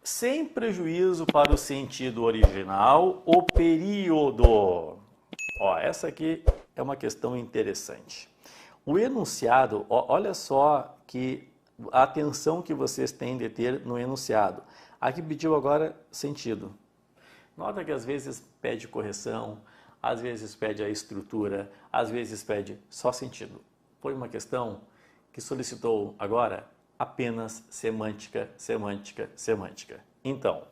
Sem prejuízo para o sentido original, o período. Ó, essa aqui é uma questão interessante. O enunciado, olha só que a atenção que vocês têm de ter no enunciado. Aqui pediu agora sentido. Nota que às vezes pede correção, às vezes pede a estrutura, às vezes pede só sentido. Foi uma questão que solicitou agora apenas semântica, semântica, semântica. Então,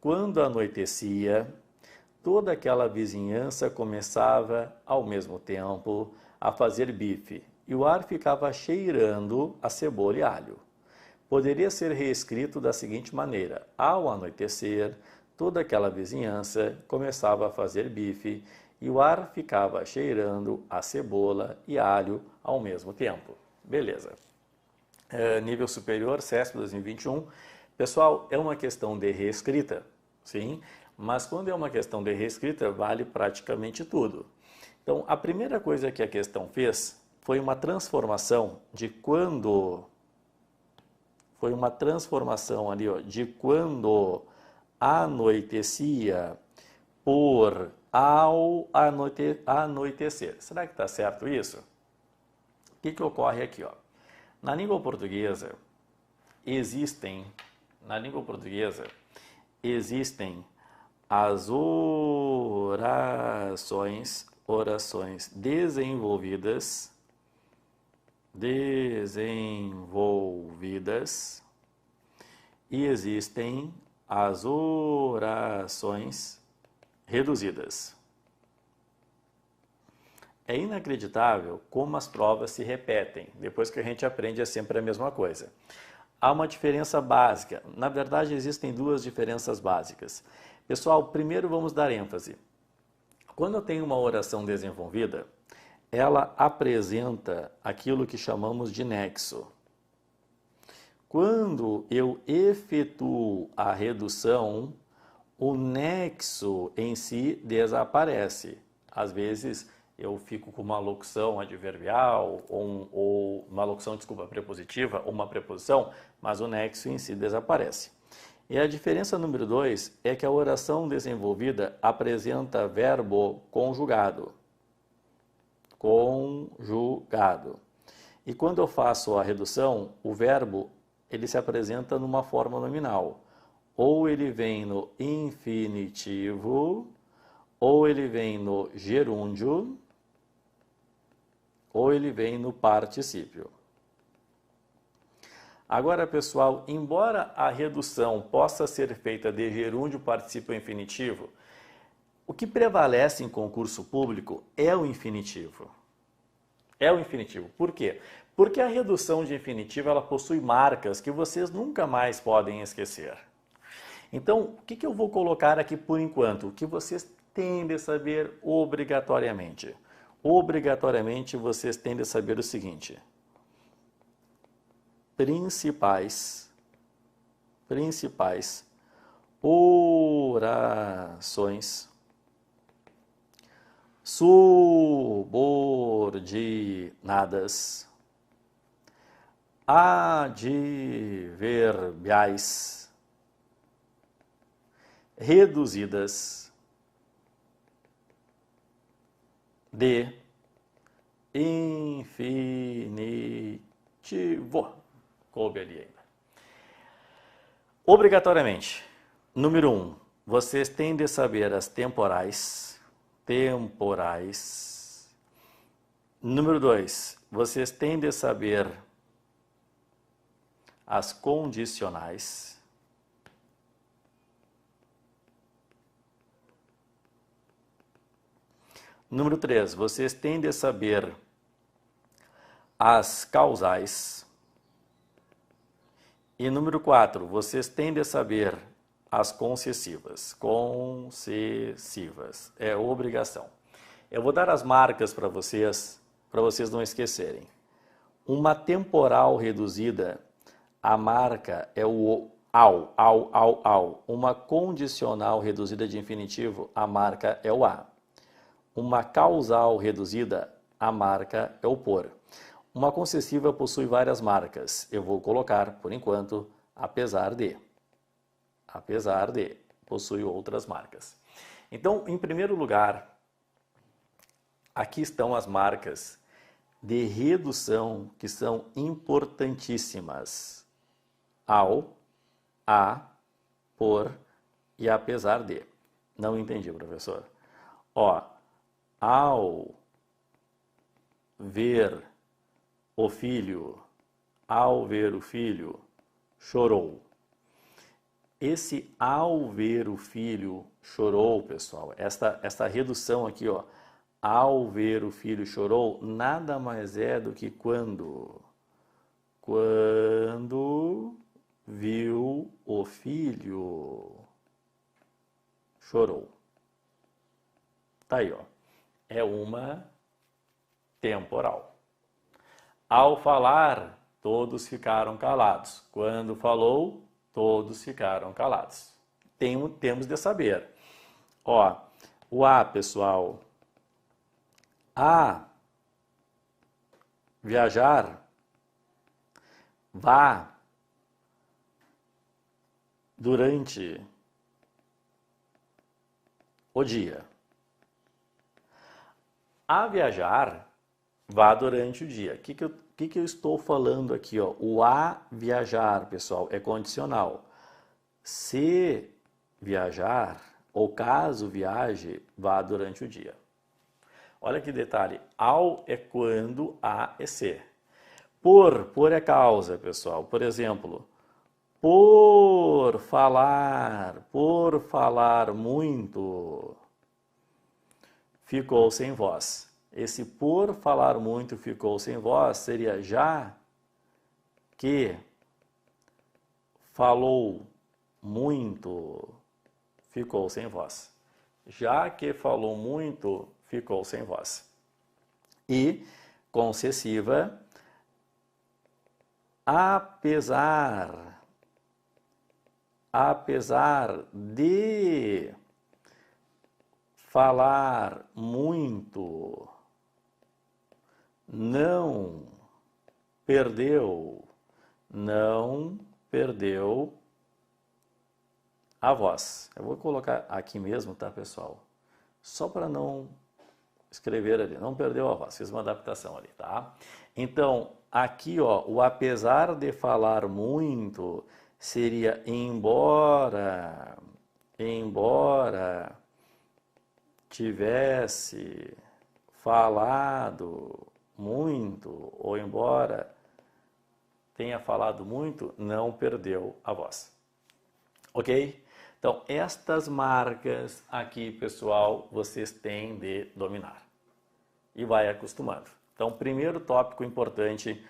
quando anoitecia, toda aquela vizinhança começava ao mesmo tempo a fazer bife e o ar ficava cheirando a cebola e alho. Poderia ser reescrito da seguinte maneira: ao anoitecer, toda aquela vizinhança começava a fazer bife e o ar ficava cheirando a cebola e alho ao mesmo tempo. Beleza. Nível superior, CESP 2021. Pessoal, é uma questão de reescrita, sim, mas quando é uma questão de reescrita, vale praticamente tudo. Então, a primeira coisa que a questão fez foi uma transformação de quando... Foi uma transformação ali, ó, de quando anoitecia por ao anoitecer. Será que está certo isso? O que ocorre aqui, ó? Na língua portuguesa existem as orações desenvolvidas e existem as orações reduzidas. É inacreditável como as provas se repetem. Depois que a gente aprende é sempre a mesma coisa. Há uma diferença básica. Na verdade, existem duas diferenças básicas. Pessoal, primeiro vamos dar ênfase. Quando eu tenho uma oração desenvolvida, ela apresenta aquilo que chamamos de nexo. Quando eu efetuo a redução, o nexo em si desaparece. Às vezes eu fico com uma locução adverbial ou uma locução, prepositiva ou uma preposição, mas o nexo em si desaparece. E a diferença número 2 é que a oração desenvolvida apresenta verbo conjugado. E quando eu faço a redução, o verbo ele se apresenta numa forma nominal. Ou ele vem no infinitivo, ou ele vem no gerúndio, ou ele vem no particípio. Agora, pessoal, embora a redução possa ser feita de gerúndio, particípio ou infinitivo, o que prevalece em concurso público é o infinitivo. É o infinitivo. Por quê? Porque a redução de infinitivo ela possui marcas que vocês nunca mais podem esquecer. Então, o que eu vou colocar aqui por enquanto? O que vocês têm de saber obrigatoriamente? Obrigatoriamente vocês têm de saber o seguinte: principais orações subordinadas adverbiais reduzidas de infinitivo. Coube ali ainda. Obrigatoriamente, número 1, vocês têm de saber as temporais. Número 2, vocês têm de saber as condicionais. Número 3, vocês têm de saber as causais. E número 4, vocês têm de saber as concessivas. Concessivas. É obrigação. Eu vou dar as marcas para vocês não esquecerem. Uma temporal reduzida, a marca é o ao. Uma condicional reduzida de infinitivo, a marca é o a. Uma causal reduzida, a marca é o por. Uma concessiva possui várias marcas. Eu vou colocar, por enquanto, apesar de. apesar de, possui outras marcas. Então, em primeiro lugar, aqui estão as marcas de redução que são importantíssimas: ao, a, por e apesar de. Não entendi, professor. Ó, ao ver o filho, ao ver o filho, chorou. Esse ao ver o filho chorou, pessoal, esta redução aqui, ó, ao ver o filho chorou, nada mais é do que quando viu o filho chorou. Tá aí, ó. É uma temporal. Ao falar, todos ficaram calados. Quando falou, todos ficaram calados. Temos de saber. Ó, o a, pessoal. A viajar, vá durante o dia. A viajar, vá durante o dia. O que eu estou falando aqui? Ó? O a viajar, pessoal, é condicional. Se viajar, ou caso viaje, vá durante o dia. Olha que detalhe. Ao é quando, a é se. Por é causa, pessoal. Por exemplo, por falar muito, ficou sem voz. Esse por falar muito ficou sem voz seria já que falou muito, ficou sem voz. Já que falou muito, ficou sem voz. E concessiva, apesar de falar muito, não perdeu a voz. Eu vou colocar aqui mesmo, tá, pessoal? Só para não escrever ali, não perdeu a voz, fiz uma adaptação ali, tá? Então, aqui, ó, o apesar de falar muito seria embora tivesse falado muito, ou embora tenha falado muito, não perdeu a voz. Ok? Então, estas marcas aqui, pessoal, vocês têm de dominar. E vai acostumando. Então, primeiro tópico importante,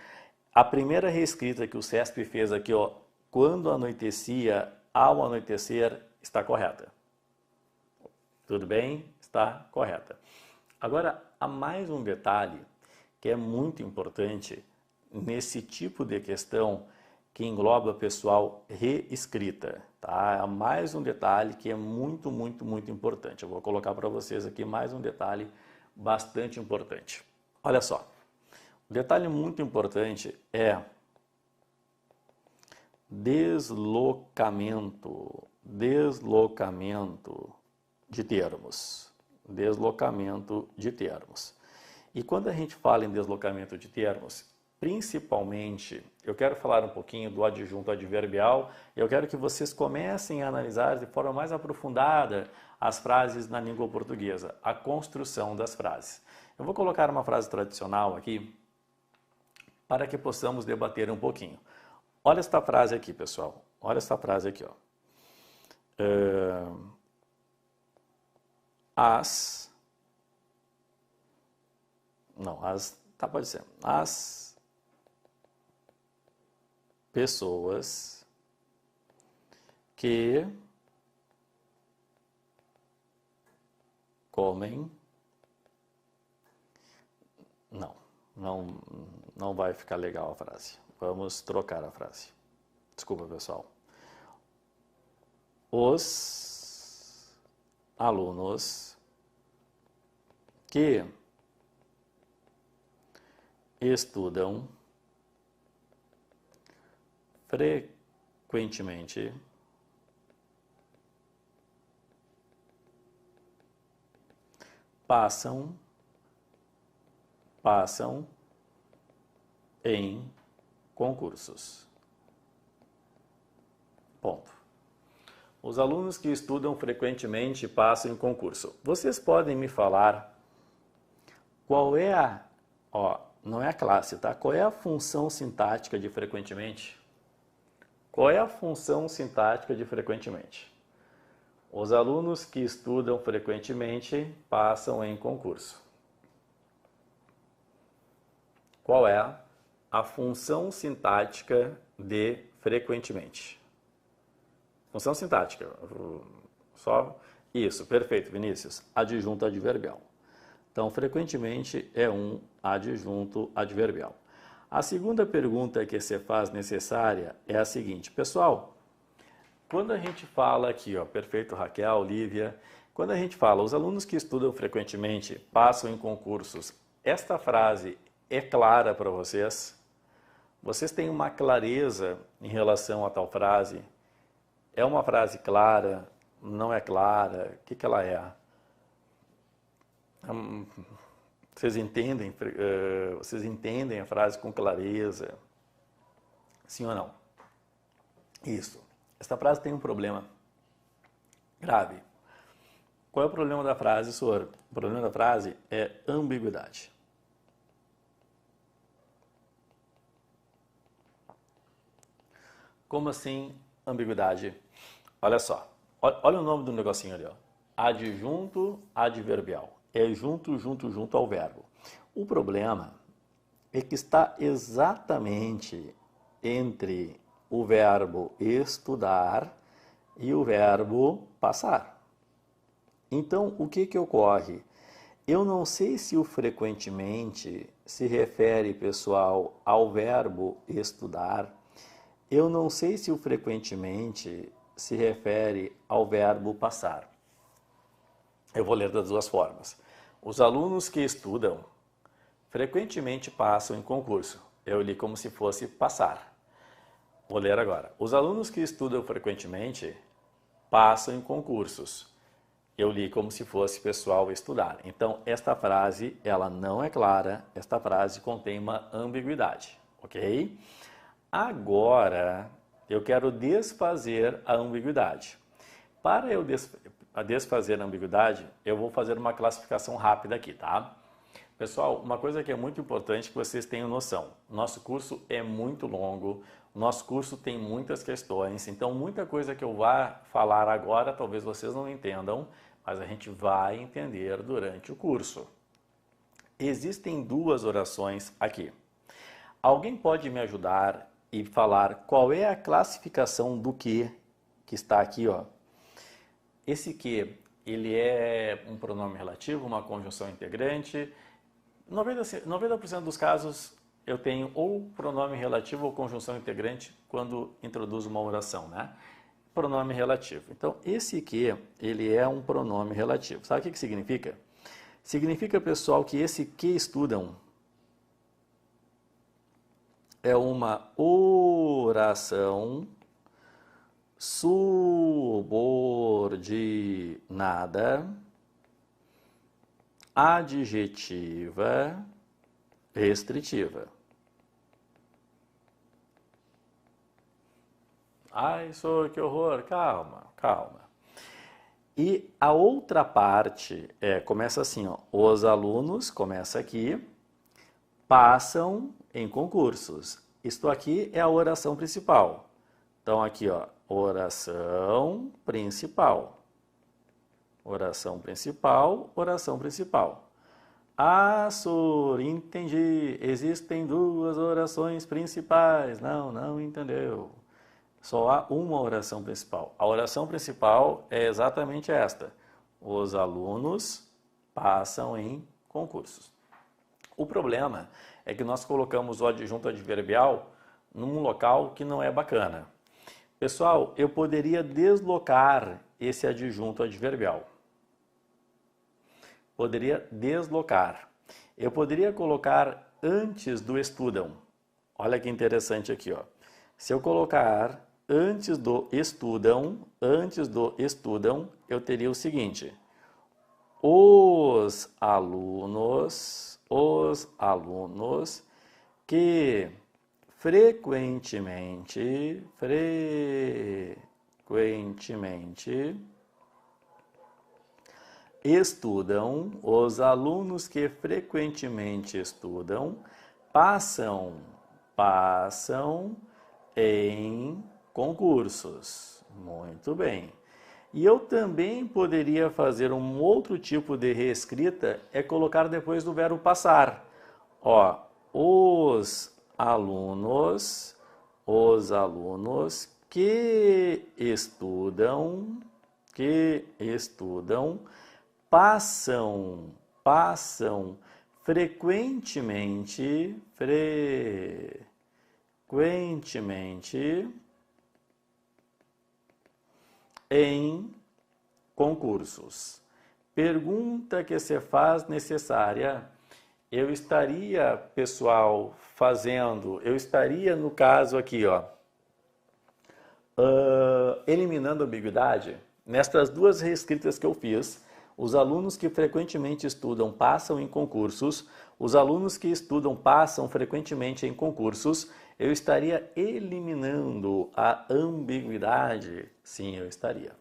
a primeira reescrita que o CESP fez aqui, ó, quando anoitecia, ao anoitecer, está correta. Tudo bem? Está correta. Agora, há mais um detalhe que é muito importante nesse tipo de questão que engloba, pessoal, reescrita. Tá? Há mais um detalhe que é muito, muito, muito importante. Eu vou colocar para vocês aqui mais um detalhe bastante importante. Olha só, o detalhe muito importante é deslocamento de termos. Deslocamento de termos. E quando a gente fala em deslocamento de termos, principalmente, eu quero falar um pouquinho do adjunto adverbial e eu quero que vocês comecem a analisar de forma mais aprofundada as frases na língua portuguesa, a construção das frases. Eu vou colocar uma frase tradicional aqui para que possamos debater um pouquinho. Olha esta frase aqui, pessoal. Olha esta frase aqui, ó. Pode ser. As pessoas que comem. Não vai ficar legal a frase. Vamos trocar a frase. Desculpa, pessoal. Os alunos que estudam frequentemente passam em concursos. Ponto. Os alunos que estudam frequentemente passam em concurso. Vocês podem me falar qual é a, não é a classe, tá? Qual é a função sintática de frequentemente? Qual é a função sintática de frequentemente? Os alunos que estudam frequentemente passam em concurso. Qual é a função sintática de frequentemente? Função sintática. Só isso, perfeito, Vinícius. Adjunto adverbial. Então, frequentemente é um adjunto adverbial. A segunda pergunta que você faz necessária é a seguinte, pessoal. Quando a gente fala aqui, perfeito, Raquel, Lívia, quando a gente fala, os alunos que estudam frequentemente passam em concursos, esta frase é clara para vocês? Vocês têm uma clareza em relação a tal frase? É uma frase clara? Não é clara? O que ela é? Vocês entendem a frase com clareza? Sim ou não? Isso. Esta frase tem um problema grave. Qual é o problema da frase, senhor? O problema da frase é ambiguidade. Como assim ambiguidade? Olha só. Olha o nome do negocinho ali, Adjunto adverbial. É junto ao verbo. O problema é que está exatamente entre o verbo estudar e o verbo passar. Então, o que ocorre? Eu não sei se o frequentemente se refere, pessoal, ao verbo estudar. Eu não sei se o frequentemente se refere ao verbo passar. Eu vou ler das duas formas. Os alunos que estudam frequentemente passam em concurso. Eu li como se fosse passar. Vou ler agora. Os alunos que estudam frequentemente passam em concursos. Eu li como se fosse pessoal estudar. Então, esta frase, ela não é clara. Esta frase contém uma ambiguidade, ok? Agora, eu quero desfazer a ambiguidade. Para eu desfazer a ambiguidade, eu vou fazer uma classificação rápida aqui, tá? Pessoal, uma coisa que é muito importante que vocês tenham noção. Nosso curso é muito longo, nosso curso tem muitas questões, então muita coisa que eu vá falar agora talvez vocês não entendam, mas a gente vai entender durante o curso. Existem duas orações aqui. Alguém pode me ajudar e falar qual é a classificação do que está aqui, Esse que, ele é um pronome relativo, uma conjunção integrante. 90% dos casos eu tenho ou pronome relativo ou conjunção integrante quando introduzo uma oração, né? Pronome relativo. Então, esse que, ele é um pronome relativo. Sabe o que significa? Significa, pessoal, que esse que estudam é uma oração subordinada, adjetiva, restritiva. Ai, que horror! Calma, calma. E a outra parte começa assim, os alunos, começa aqui, passam em concursos. Isto aqui é a oração principal. Então, aqui, oração principal. Oração principal, oração principal. Ah, senhor, entendi. Existem duas orações principais. Não entendeu. Só há uma oração principal. A oração principal é exatamente esta. Os alunos passam em concursos. O problema é que nós colocamos o adjunto adverbial num local que não é bacana. Pessoal, eu poderia deslocar esse adjunto adverbial. Poderia deslocar. Eu poderia colocar antes do estudam. Olha que interessante aqui, Se eu colocar antes do estudam, eu teria o seguinte: os alunos que frequentemente estudam, os alunos que frequentemente estudam, passam em concursos. Muito bem. E eu também poderia fazer um outro tipo de reescrita, é colocar depois do verbo passar. Ó, os alunos que estudam, passam frequentemente em concursos. Pergunta que se faz necessária. Eu estaria, pessoal, eu estaria no caso aqui, ó, eliminando a ambiguidade. Nestas duas reescritas que eu fiz, os alunos que frequentemente estudam passam em concursos, os alunos que estudam passam frequentemente em concursos, eu estaria eliminando a ambiguidade? Sim, eu estaria.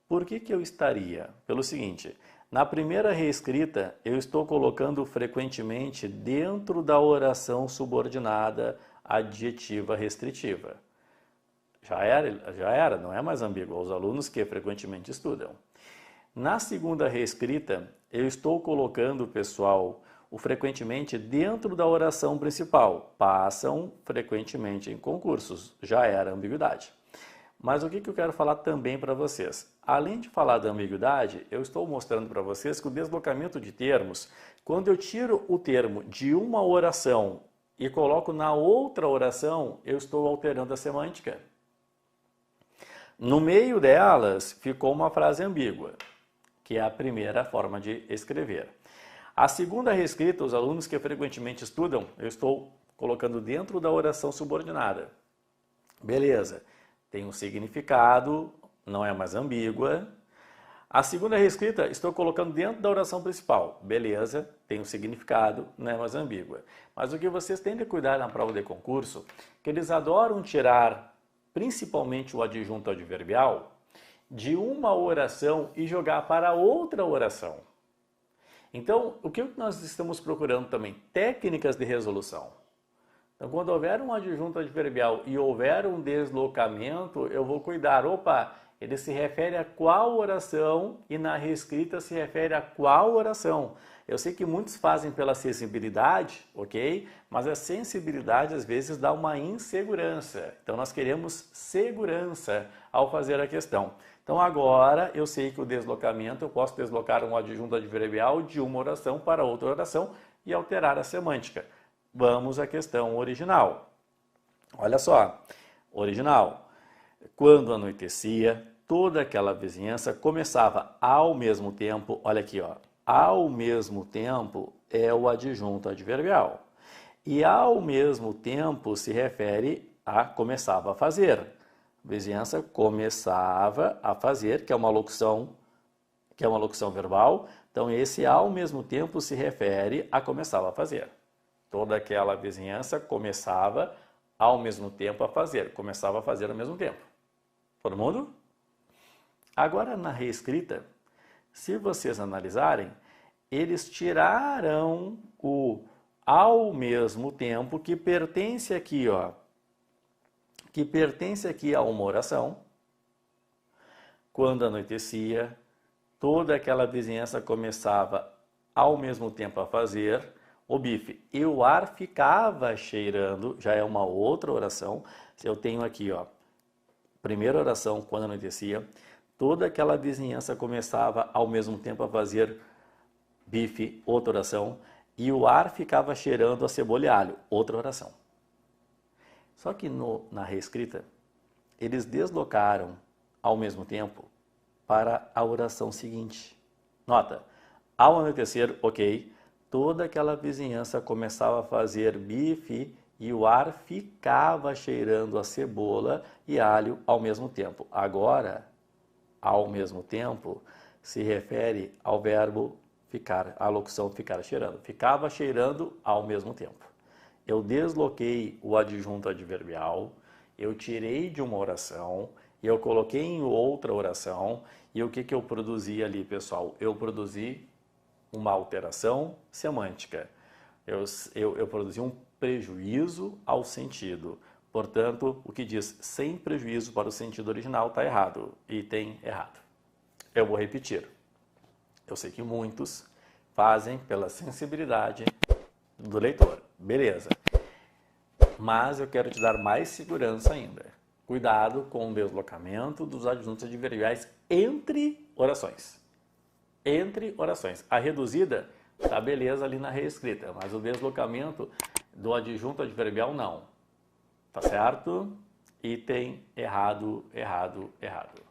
Por que eu estaria? Pelo seguinte, na primeira reescrita, eu estou colocando frequentemente dentro da oração subordinada adjetiva restritiva. Já era, não é mais ambíguo, os alunos que frequentemente estudam. Na segunda reescrita, eu estou colocando, pessoal, o frequentemente dentro da oração principal. Passam frequentemente em concursos. Já era ambiguidade. Mas o que eu quero falar também para vocês? Além de falar da ambiguidade, eu estou mostrando para vocês que o deslocamento de termos, quando eu tiro o termo de uma oração e coloco na outra oração, eu estou alterando a semântica. No meio delas ficou uma frase ambígua, que é a primeira forma de escrever. A segunda reescrita, os alunos que frequentemente estudam, eu estou colocando dentro da oração subordinada. Beleza, tem um significado, não é mais ambígua. A segunda reescrita, estou colocando dentro da oração principal. Beleza, tem um significado, não é mais ambígua. Mas o que vocês têm de cuidar na prova de concurso, que eles adoram tirar principalmente o adjunto adverbial de uma oração e jogar para outra oração. Então, o que nós estamos procurando também? Técnicas de resolução. Então, quando houver um adjunto adverbial e houver um deslocamento, eu vou cuidar. Opa, ele se refere a qual oração e na reescrita se refere a qual oração. Eu sei que muitos fazem pela sensibilidade, ok? Mas a sensibilidade às vezes dá uma insegurança. Então, nós queremos segurança ao fazer a questão. Então, agora eu sei que o deslocamento, eu posso deslocar um adjunto adverbial de uma oração para outra oração e alterar a semântica. Vamos à questão original. Olha só, original. Quando anoitecia, toda aquela vizinhança começava ao mesmo tempo, olha aqui, ó, ao mesmo tempo é o adjunto adverbial. E ao mesmo tempo se refere a começava a fazer. Vizinhança começava a fazer, que é uma locução verbal. Então, esse ao mesmo tempo se refere a começava a fazer. Toda aquela vizinhança começava ao mesmo tempo a fazer. Começava a fazer ao mesmo tempo. Todo mundo? Agora, na reescrita, se vocês analisarem, eles tiraram o ao mesmo tempo que pertence aqui, ó, que pertence aqui a uma oração. Quando anoitecia, toda aquela vizinhança começava ao mesmo tempo a fazer o bife. E o ar ficava cheirando, já é uma outra oração. Eu tenho aqui, ó, primeira oração, quando anoitecia, toda aquela vizinhança começava ao mesmo tempo a fazer bife, outra oração. E o ar ficava cheirando a cebola e alho, outra oração. Só que na reescrita, eles deslocaram ao mesmo tempo para a oração seguinte. Nota, ao anoitecer, ok, toda aquela vizinhança começava a fazer bife e o ar ficava cheirando a cebola e alho ao mesmo tempo. Agora, ao mesmo tempo, se refere ao verbo ficar, à locução ficar cheirando. Ficava cheirando ao mesmo tempo. Eu desloquei o adjunto adverbial, eu tirei de uma oração, eu coloquei em outra oração, e o que eu produzi ali, pessoal? Eu produzi uma alteração semântica. Eu produzi um prejuízo ao sentido. Portanto, o que diz sem prejuízo para o sentido original está errado. E tem errado. Eu vou repetir. Eu sei que muitos fazem pela sensibilidade do leitor. Beleza. Mas eu quero te dar mais segurança ainda. Cuidado com o deslocamento dos adjuntos adverbiais entre orações. Entre orações. A reduzida tá beleza ali na reescrita, mas o deslocamento do adjunto adverbial não. Tá certo? Item errado, errado, errado.